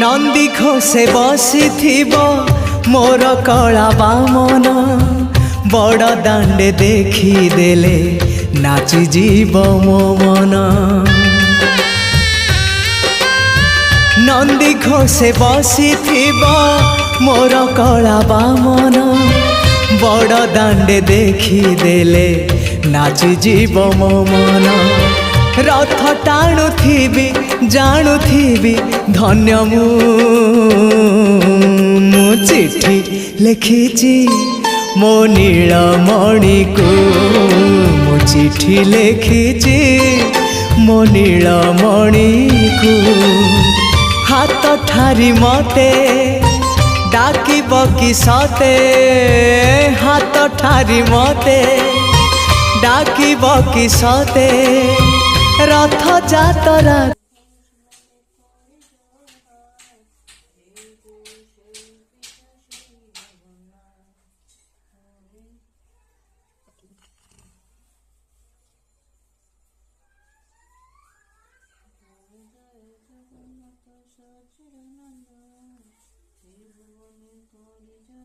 नंदी घोषे बसी मोर कला बामन बड़ दांडे देखी देले नाची जीव मो मन। नंदी घोषे बसी मोर कला बामन बड़ दांडे देखी देले नाची जीव मो मन। रथ टाणुथिबी जाणुथिबी धन्य मु चिट्ठी लिखिची मो नीलमणि को मु चिट्ठी लिखिची मो नीलमणि को। हाथ ठारी मते डाकिब कि सते हाथ ठारी मते डाकिब कि सते रथ जातरा।